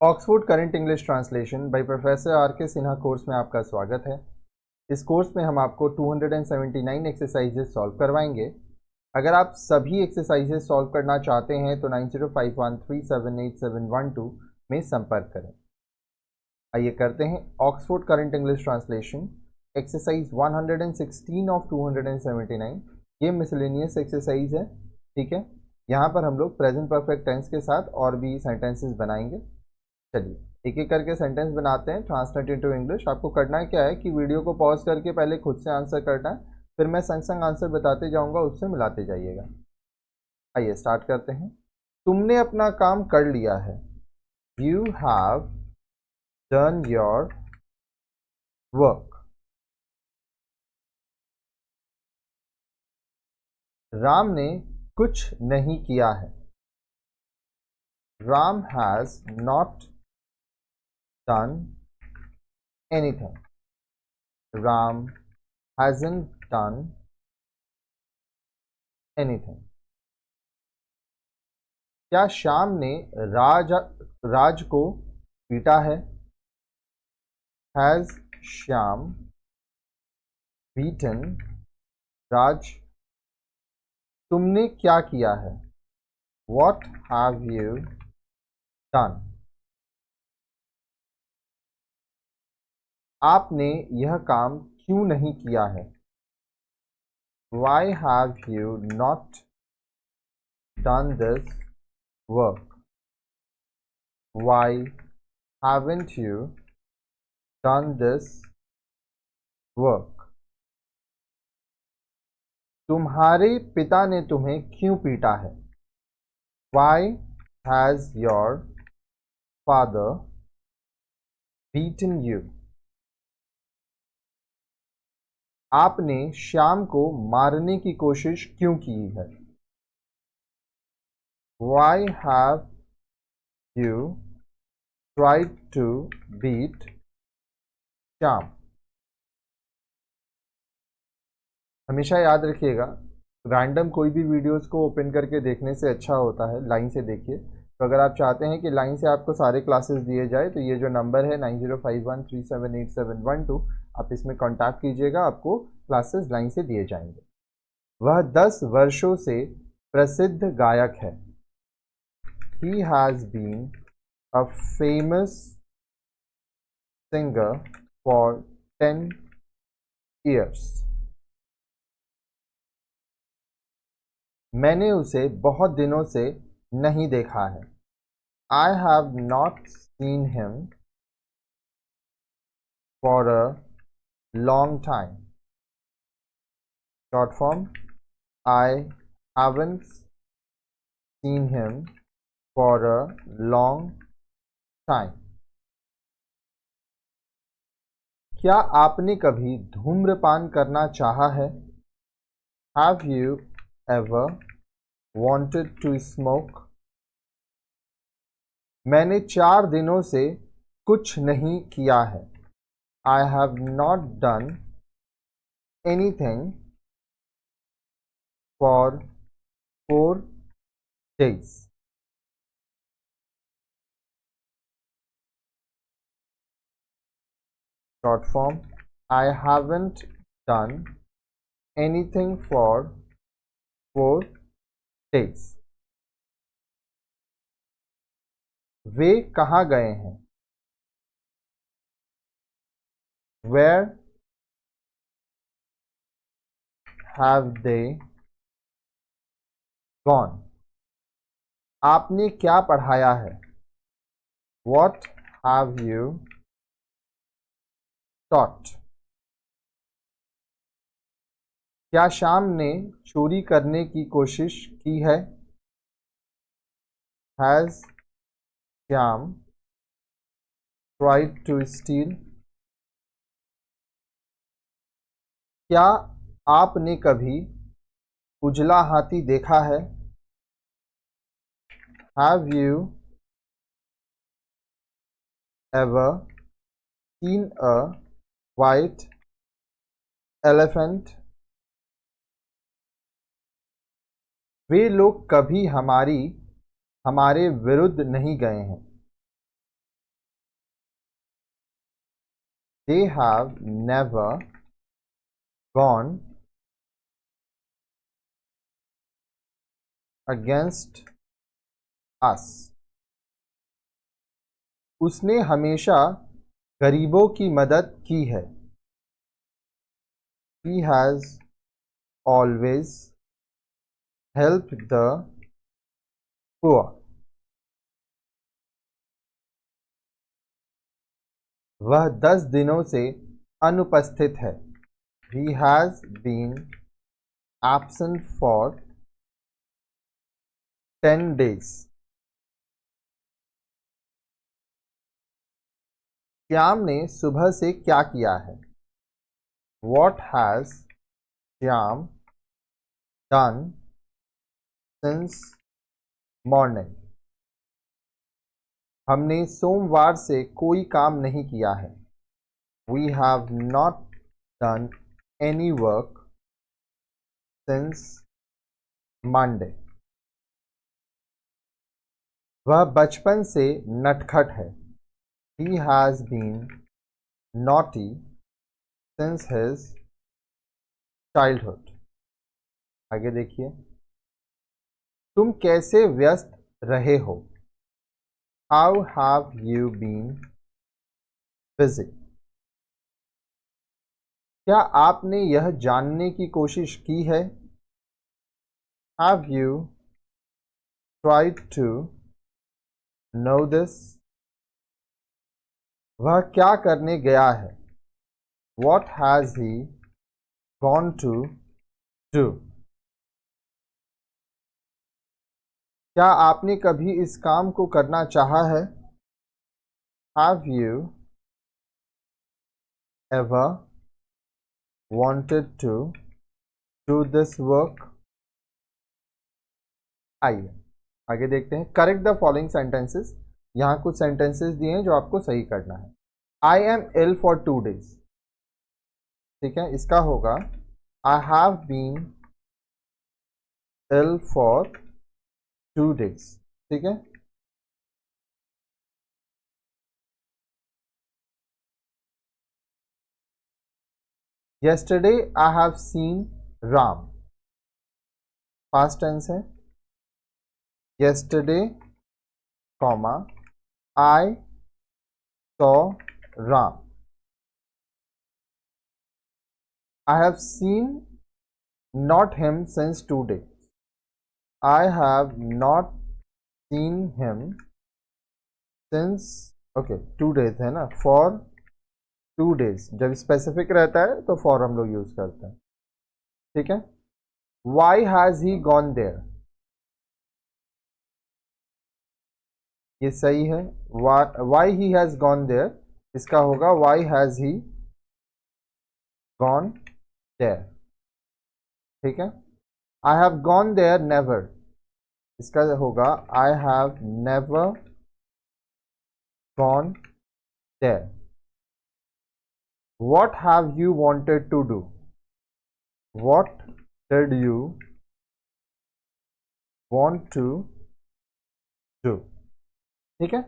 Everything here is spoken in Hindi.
Oxford current English translation by professor are के सिन्हा कोर्स में आपका स्वागत है। इस कोर्स में हम आपको 279 एक्सरसाइजेस सॉल्व करवाएंगे। अगर आप सभी एक्सरसाइजेस सॉल्व करना चाहते हैं तो 9051378712 में संपर्क करें। आइए करते हैं Oxford current English translation exercise 116 of 279। ये मिसलेनियस एक्सरसाइज है, ठीक है। यहाँ पर हम लोग प्रेजेंट परफेक्ट टेंस के साथ और भी सेंटेंसेस बनाएंगे। चलिए एक एक करके सेंटेंस बनाते हैं, ट्रांसलेट इनटू इंग्लिश। आपको करना क्या है कि वीडियो को पॉज करके पहले खुद से आंसर करना है, फिर मैं संग संग आंसर बताते जाऊंगा, उससे मिलाते जाइएगा। आइए स्टार्ट करते हैं। तुमने अपना काम कर लिया है। You have done your work. Ram ने कुछ नहीं किया है। Ram has not done anything. Ram hasn't done anything. क्या श्याम ने राज को पीटा है? Has श्याम beaten राज? तुमने क्या किया है? What have you done? आपने यह काम क्यों नहीं किया है? Why have you not done this work? Why haven't you done this work? तुम्हारे पिता ने तुम्हें क्यों पीटा है? Why has your father beaten you? आपने श्याम को मारने की कोशिश क्यों की है? Why have you tried to beat Shyam? हमेशा याद रखिएगा, रैंडम कोई भी वीडियोस को ओपन करके देखने से अच्छा होता है लाइन से देखिए। तो अगर आप चाहते हैं कि लाइन से आपको सारे क्लासेस दिए जाए तो ये जो नंबर है 9051378712, आप इसमें कांटेक्ट कीजिएगा, आपको क्लासेस लाइन से दिए जाएंगे। वह 10 वर्षों से प्रसिद्ध गायक है। He has been a famous singer for 10 years. मैंने उसे बहुत दिनों से नहीं देखा है। I have not seen him for a long time. Short form, I haven't seen him for a long time. क्या आपने कभी धूम्रपान करना चाहा है? Have you ever wanted to smoke? मैंने 4 दिनों से कुछ नहीं किया है। I have not done anything for 4 days. Short form, I haven't done anything for 4 days. वे कहाँ गए हैं? Where have they gone? आपने क्या पढ़ाया है? What have you taught? क्या श्याम ने चोरी करने की कोशिश की है? Has Shyam tried to steal? क्या आपने कभी उजला हाथी देखा है? Have you ever seen a white elephant? वे लोग कभी हमारे विरुद्ध नहीं गए हैं। they have never gone against us. उसने हमेशा गरीबों की मदद की है. He has always helped the poor. वह 10 दिनों से अनुपस्थित है. He has been absent for 10 days. Shyam ने सुबह से क्या किया है? What has Shyam done since morning? हमने सोमवार से कोई काम नहीं किया है. We have not done any work since Monday. वह बचपन से नटखट है. He has been naughty since his childhood. आगे देखिए. तुम कैसे व्यस्त रहे हो? How have you been busy? क्या आपने यह जानने की कोशिश की है? Have you tried to know this? वह क्या करने गया है? What has he gone to do? क्या आपने कभी इस काम को करना चाहा है? Have you ever wanted to do this work? आइए आगे देखते हैं. Correct the following sentences. यहाँ कुछ सेंटेंसेस दिए हैं जो आपको सही करना है. I am ill for 2 days. ठीक है, इसका होगा I have been ill for 2 days. ठीक है. yesterday I have seen Ram. Past tense है. yesterday comma I saw Ram. I have seen not him since 2 days. I have not seen him since 2 days है ना. for 2 days जब स्पेसिफिक रहता है तो for हम लोग यूज करते हैं. ठीक है. Why has he gone there? ये सही है. Why he has gone there? इसका होगा why has he gone there. ठीक है. I have gone there never. इसका होगा I have never gone there. What have you wanted to do? What did you want to do? ठीक है.